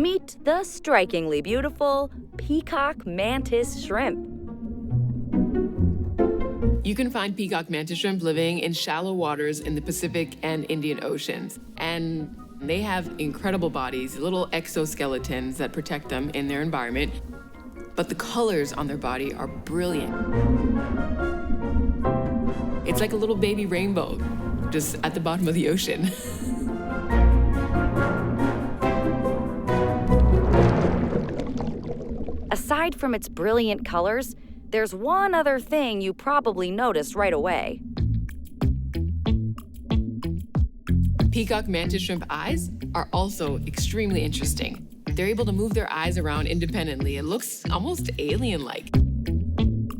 Meet the strikingly beautiful peacock mantis shrimp. You can find peacock mantis shrimp living in shallow waters in the Pacific and Indian Oceans. And they have incredible bodies, little exoskeletons that protect them in their environment. But the colors on their body are brilliant. It's like a little baby rainbow, just at the bottom of the ocean. Aside from its brilliant colors, there's one other thing you probably noticed right away. Peacock mantis shrimp eyes are also extremely interesting. They're able to move their eyes around independently. It looks almost alien-like.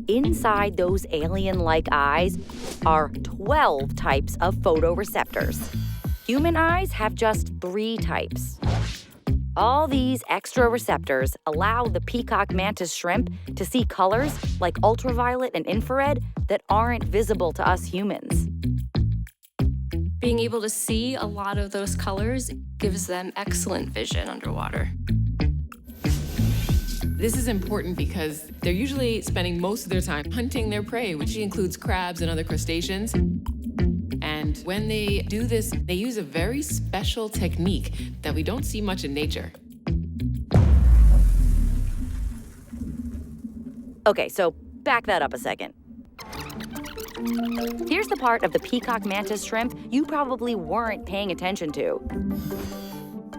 Inside those alien-like eyes are 12 types of photoreceptors. Human eyes have just 3 types. All these extra receptors allow the peacock mantis shrimp to see colors like ultraviolet and infrared that aren't visible to us humans. Being able to see a lot of those colors gives them excellent vision underwater. This is important because they're usually spending most of their time hunting their prey, which includes crabs and other crustaceans. And when they do this, they use a very special technique that we don't see much in nature. Okay, so back that up a second. Here's the part of the peacock mantis shrimp you probably weren't paying attention to.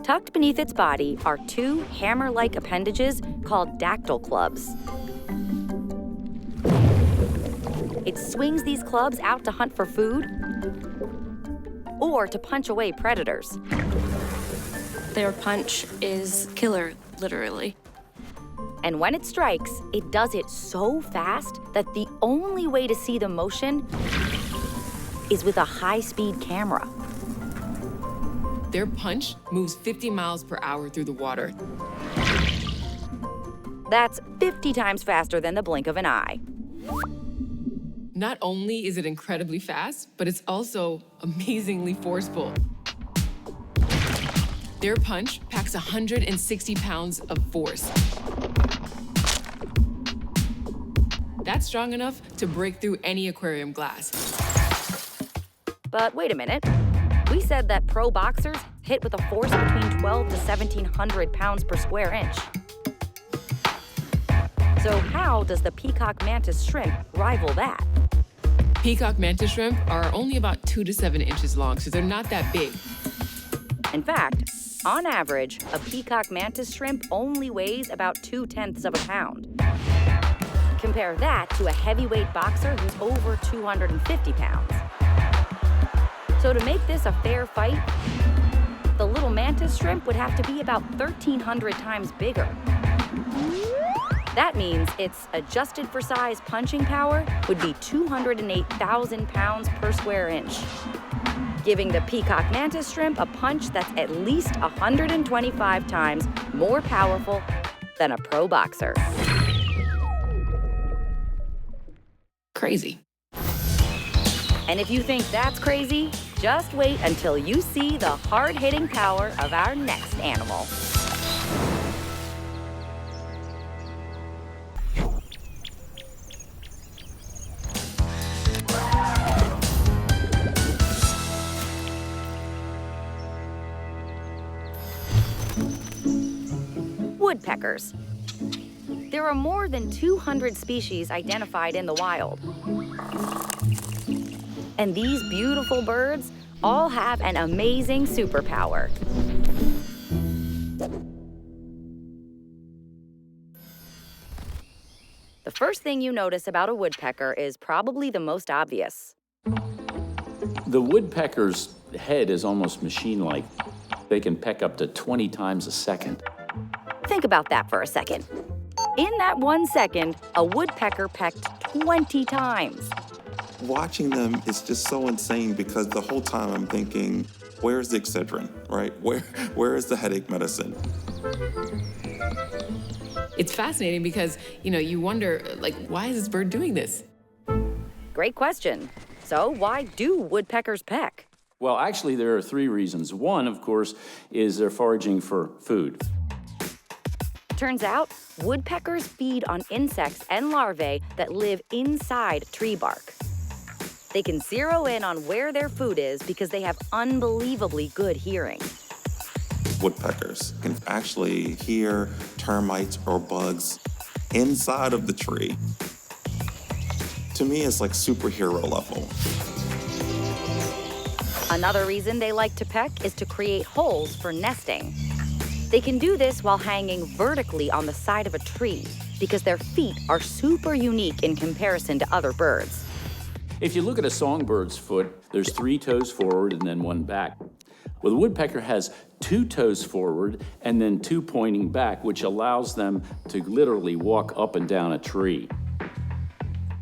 Tucked beneath its body are 2 hammer-like appendages called dactyl clubs. It swings these clubs out to hunt for food or to punch away predators. Their punch is killer, literally. And when it strikes, it does it so fast that the only way to see the motion is with a high-speed camera. Their punch moves 50 miles per hour through the water. That's 50 times faster than the blink of an eye. Not only is it incredibly fast, but it's also amazingly forceful. Their punch packs 160 pounds of force. That's strong enough to break through any aquarium glass. But wait a minute. We said that pro boxers hit with a force between 12 to 1,700 pounds per square inch. So how does the peacock mantis shrimp rival that? Peacock mantis shrimp are only about 2 to 7 inches long, so they're not that big. In fact, on average, a peacock mantis shrimp only weighs about 0.2 of a pound. Compare that to a heavyweight boxer who's over 250 pounds. So to make this a fair fight, the little mantis shrimp would have to be about 1,300 times bigger. That means its adjusted for size punching power would be 208,000 pounds per square inch, giving the peacock mantis shrimp a punch that's at least 125 times more powerful than a pro boxer. Crazy. And if you think that's crazy, just wait until you see the hard-hitting power of our next animal. Woodpeckers. There are more than 200 species identified in the wild. And these beautiful birds all have an amazing superpower. The first thing you notice about a woodpecker is probably the most obvious. The woodpecker's head is almost machine-like. They can peck up to 20 times a second. Think about that for a second. In that 1 second, a woodpecker pecked 20 times. Watching them is just so insane because the whole time I'm thinking, where's the Excedrin, right? Where is the headache medicine? It's fascinating because, you wonder, why is this bird doing this? Great question. So why do woodpeckers peck? Well, actually, there are 3 reasons. One, of course, is they're foraging for food. Turns out, woodpeckers feed on insects and larvae that live inside tree bark. They can zero in on where their food is because they have unbelievably good hearing. Woodpeckers can actually hear termites or bugs inside of the tree. To me, it's like superhero level. Another reason they like to peck is to create holes for nesting. They can do this while hanging vertically on the side of a tree because their feet are super unique in comparison to other birds. If you look at a songbird's foot, there's 3 toes forward and then 1 back. Well, the woodpecker has 2 toes forward and then 2 pointing back, which allows them to literally walk up and down a tree.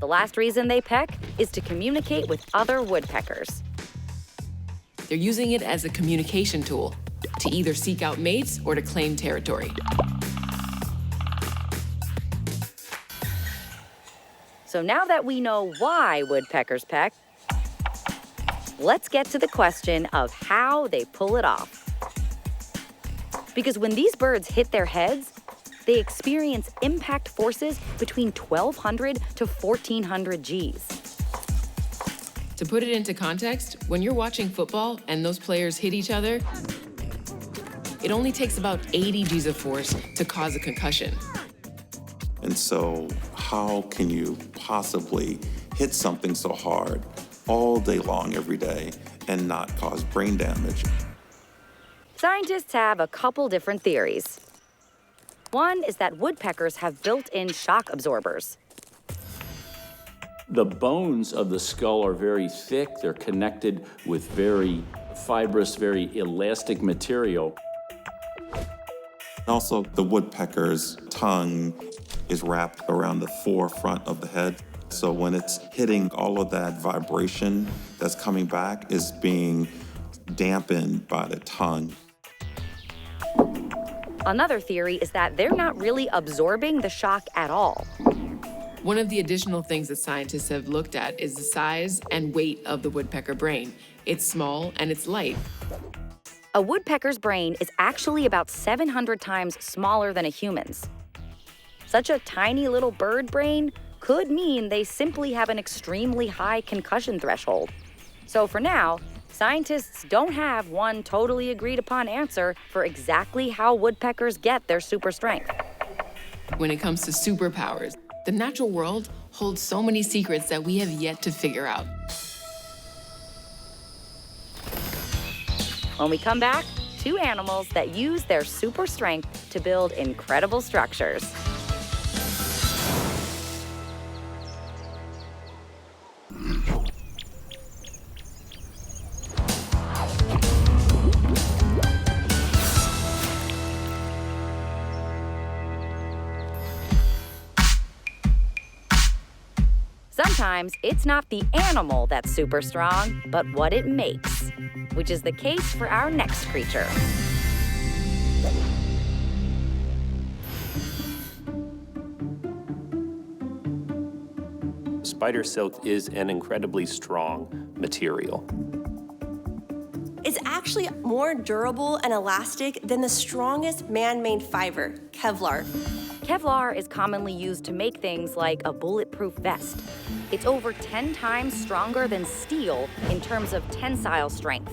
The last reason they peck is to communicate with other woodpeckers. They're using it as a communication tool to either seek out mates or to claim territory. So now that we know why woodpeckers peck, let's get to the question of how they pull it off. Because when these birds hit their heads, they experience impact forces between 1,200 to 1,400 Gs. To put it into context, when you're watching football and those players hit each other, it only takes about 80 Gs of force to cause a concussion. And so how can you possibly hit something so hard all day long, every day, and not cause brain damage? Scientists have a couple different theories. One is that woodpeckers have built-in shock absorbers. The bones of the skull are very thick. They're connected with very fibrous, very elastic material. Also, the woodpecker's tongue is wrapped around the forefront of the head. So when it's hitting, all of that vibration that's coming back is being dampened by the tongue. Another theory is that they're not really absorbing the shock at all. One of the additional things that scientists have looked at is the size and weight of the woodpecker brain. It's small and it's light. A woodpecker's brain is actually about 700 times smaller than a human's. Such a tiny little bird brain could mean they simply have an extremely high concussion threshold. So for now, scientists don't have one totally agreed upon answer for exactly how woodpeckers get their super strength. When it comes to superpowers, the natural world holds so many secrets that we have yet to figure out. When we come back, 2 animals that use their super strength to build incredible structures. Sometimes it's not the animal that's super strong, but what it makes, which is the case for our next creature. Spider silk is an incredibly strong material. It's actually more durable and elastic than the strongest man-made fiber, Kevlar. Kevlar is commonly used to make things like a bulletproof vest. It's over 10 times stronger than steel in terms of tensile strength,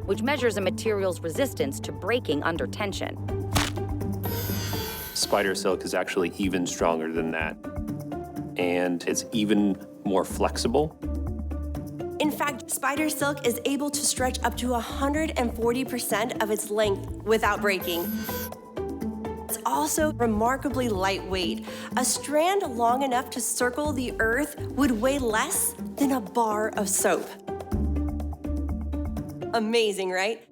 which measures a material's resistance to breaking under tension. Spider silk is actually even stronger than that, and it's even more flexible. In fact, spider silk is able to stretch up to 140% of its length without breaking. It's also remarkably lightweight. A strand long enough to circle the earth would weigh less than a bar of soap. Amazing, right?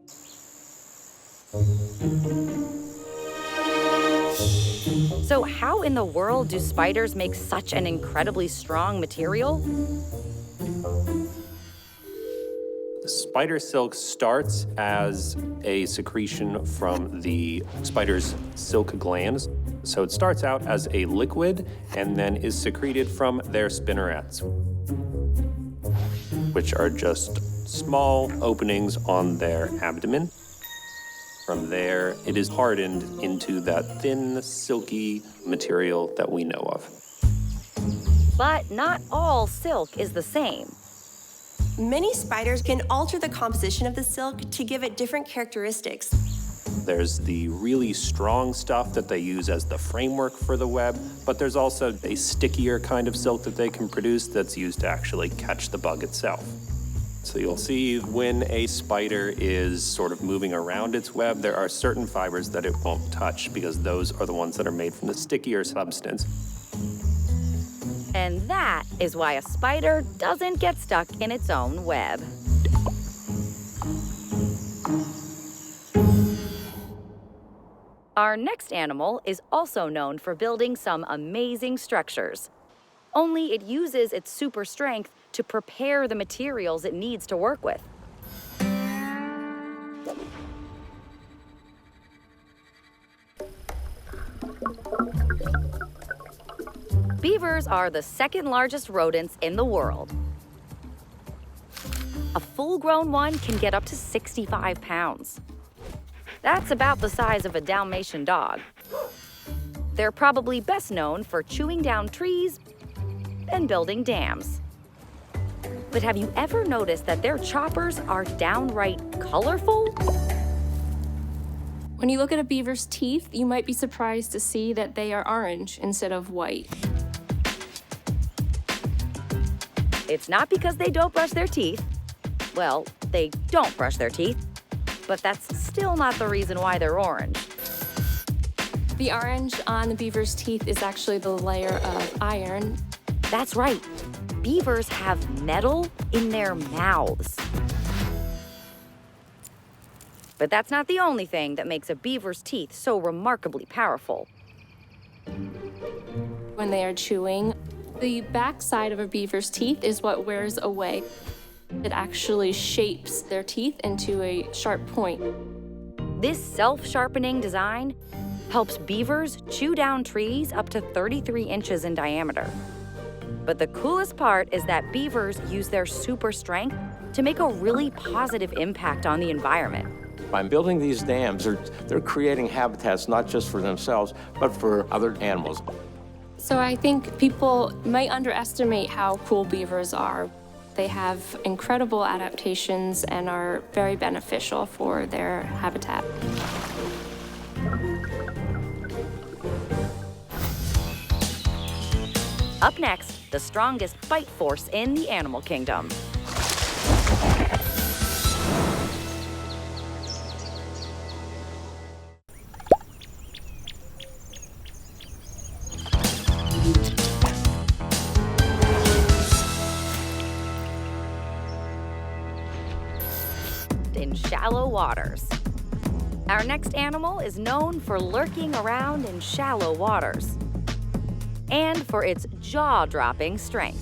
So how in the world do spiders make such an incredibly strong material? Spider silk starts as a secretion from the spider's silk glands. So it starts out as a liquid and then is secreted from their spinnerets, which are just small openings on their abdomen. From there, it is hardened into that thin, silky material that we know of. But not all silk is the same. Many spiders can alter the composition of the silk to give it different characteristics. There's the really strong stuff that they use as the framework for the web, but there's also a stickier kind of silk that they can produce that's used to actually catch the bug itself. So you'll see when a spider is sort of moving around its web, there are certain fibers that it won't touch because those are the ones that are made from the stickier substance. And that is why a spider doesn't get stuck in its own web. Our next animal is also known for building some amazing structures. Only it uses its super strength to prepare the materials it needs to work with. Beavers are the second largest rodents in the world. A full-grown one can get up to 65 pounds. That's about the size of a Dalmatian dog. They're probably best known for chewing down trees and building dams. But have you ever noticed that their choppers are downright colorful? When you look at a beaver's teeth, you might be surprised to see that they are orange instead of white. It's not because they don't brush their teeth. Well, they don't brush their teeth, but that's still not the reason why they're orange. The orange on the beaver's teeth is actually the layer of iron. That's right. Beavers have metal in their mouths. But that's not the only thing that makes a beaver's teeth so remarkably powerful. When they are chewing, the back side of a beaver's teeth is what wears away. It actually shapes their teeth into a sharp point. This self-sharpening design helps beavers chew down trees up to 33 inches in diameter. But the coolest part is that beavers use their super strength to make a really positive impact on the environment. By building these dams, they're creating habitats not just for themselves, but for other animals. So I think people might underestimate how cool beavers are. They have incredible adaptations and are very beneficial for their habitat. Up next, the strongest bite force in the animal kingdom. In shallow waters. Our next animal is known for lurking around in shallow waters and for its jaw-dropping strength.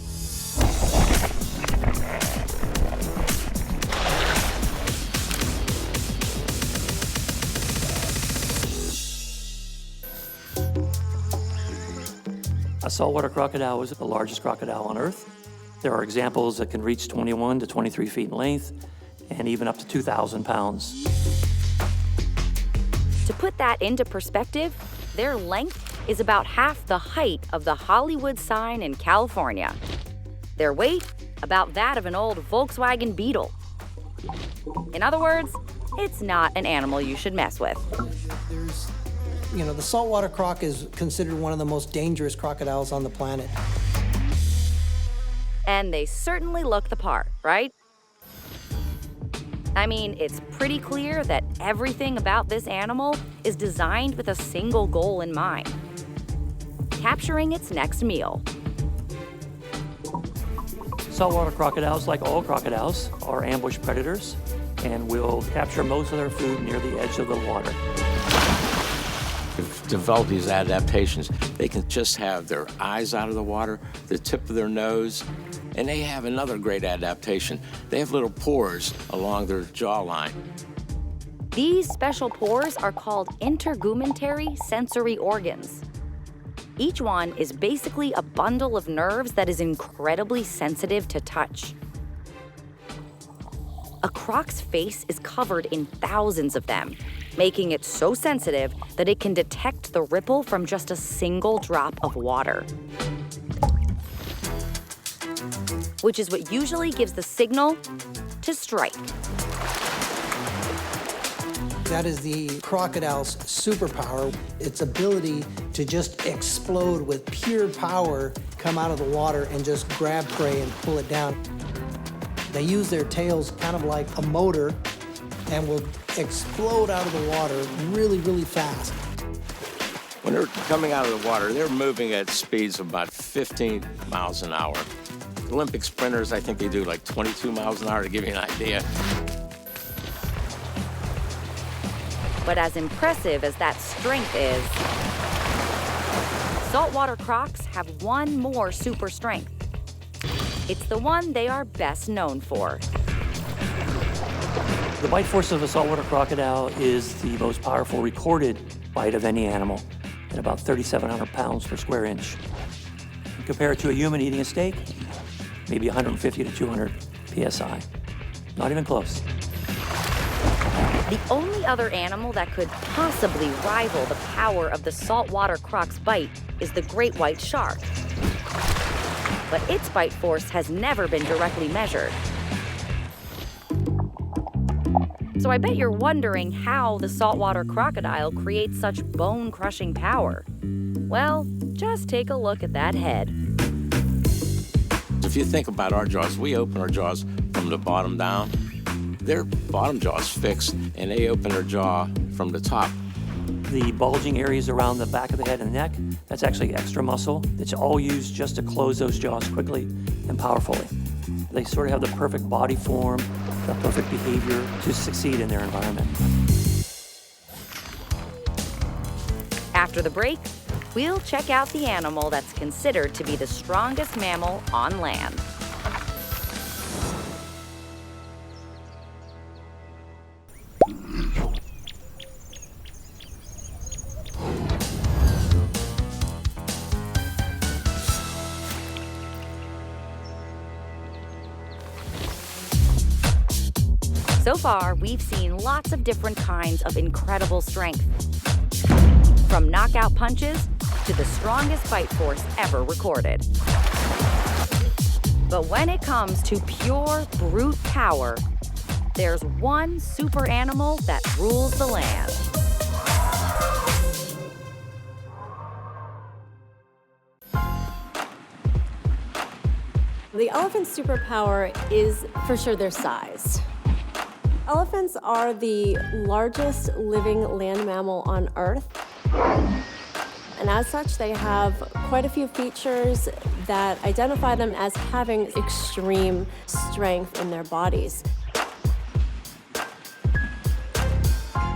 A saltwater crocodile is the largest crocodile on Earth. There are examples that can reach 21 to 23 feet in length and even up to 2,000 pounds. To put that into perspective, their length is about half the height of the Hollywood sign in California. Their weight, about that of an old Volkswagen Beetle. In other words, it's not an animal you should mess with. The saltwater croc is considered one of the most dangerous crocodiles on the planet. And they certainly look the part, right? I mean, it's pretty clear that everything about this animal is designed with a single goal in mind: capturing its next meal. Saltwater crocodiles, like all crocodiles, are ambush predators and will capture most of their food near the edge of the water. They've developed these adaptations. They can just have their eyes out of the water, the tip of their nose, and they have another great adaptation. They have little pores along their jawline. These special pores are called intergumentary sensory organs. Each one is basically a bundle of nerves that is incredibly sensitive to touch. a croc's face is covered in thousands of them, making it so sensitive that it can detect the ripple from just a single drop of water, which is what usually gives the signal to strike. That is the crocodile's superpower, its ability to just explode with pure power, come out of the water and just grab prey and pull it down. They use their tails kind of like a motor and will explode out of the water really, really fast. When they're coming out of the water, they're moving at speeds of about 15 miles an hour. Olympic sprinters, I think they do like 22 miles an hour, to give you an idea. But as impressive as that strength is, saltwater crocs have one more super strength. It's the one they are best known for. The bite force of a saltwater crocodile is the most powerful recorded bite of any animal, at about 3,700 pounds per square inch. Compare it to a human eating a steak, maybe 150 to 200 PSI. Not even close. The only other animal that could possibly rival the power of the saltwater croc's bite is the great white shark. But its bite force has never been directly measured. So I bet you're wondering how the saltwater crocodile creates such bone-crushing power. Well, just take a look at that head. If you think about our jaws, we open our jaws from the bottom down. Their bottom jaw's fixed, and they open their jaw from the top. The bulging areas around the back of the head and neck, that's actually extra muscle. It's all used just to close those jaws quickly and powerfully. They sort of have the perfect body form, the perfect behavior to succeed in their environment. After the break, we'll check out the animal that's considered to be the strongest mammal on land. So far, we've seen lots of different kinds of incredible strength. From knockout punches to the strongest bite force ever recorded. But when it comes to pure brute power, there's one super animal that rules the land. The elephant's superpower is for sure their size. Elephants are the largest living land mammal on Earth. And as such, they have quite a few features that identify them as having extreme strength in their bodies.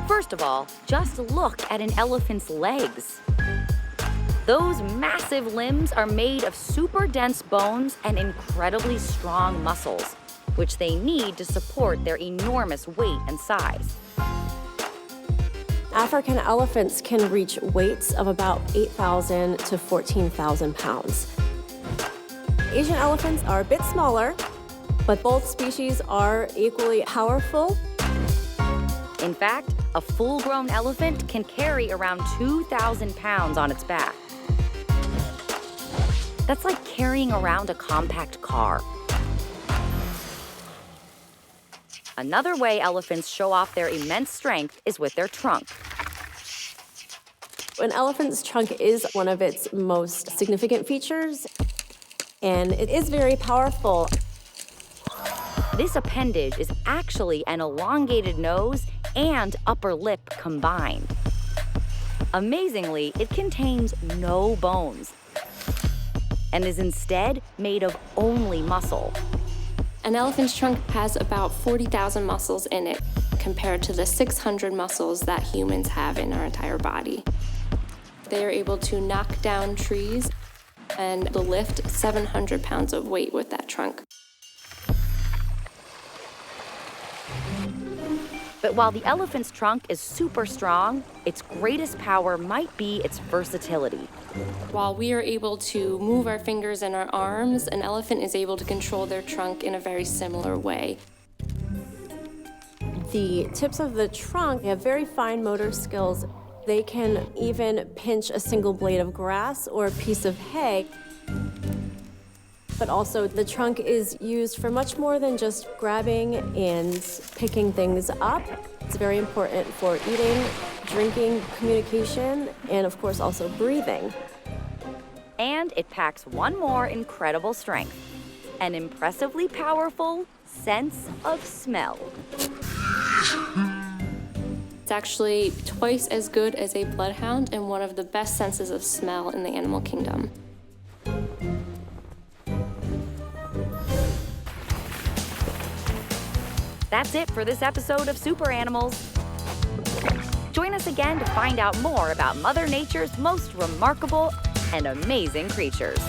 First of all, just look at an elephant's legs. Those massive limbs are made of super dense bones and incredibly strong muscles, which they need to support their enormous weight and size. African elephants can reach weights of about 8,000 to 14,000 pounds. Asian elephants are a bit smaller, but both species are equally powerful. In fact, a full-grown elephant can carry around 2,000 pounds on its back. That's like carrying around a compact car. Another way elephants show off their immense strength is with their trunk. An elephant's trunk is one of its most significant features, and it is very powerful. This appendage is actually an elongated nose and upper lip combined. Amazingly, it contains no bones and is instead made of only muscle. An elephant's trunk has about 40,000 muscles in it, compared to the 600 muscles that humans have in our entire body. They are able to knock down trees and lift 700 pounds of weight with that trunk. But while the elephant's trunk is super strong, its greatest power might be its versatility. While we are able to move our fingers and our arms, an elephant is able to control their trunk in a very similar way. The tips of the trunk have very fine motor skills. They can even pinch a single blade of grass or a piece of hay. But also, the trunk is used for much more than just grabbing and picking things up. It's very important for eating, drinking, communication, and of course also breathing. And it packs one more incredible strength, an impressively powerful sense of smell. It's actually twice as good as a bloodhound and one of the best senses of smell in the animal kingdom. That's it for this episode of Super Animals. Join us again to find out more about Mother Nature's most remarkable and amazing creatures.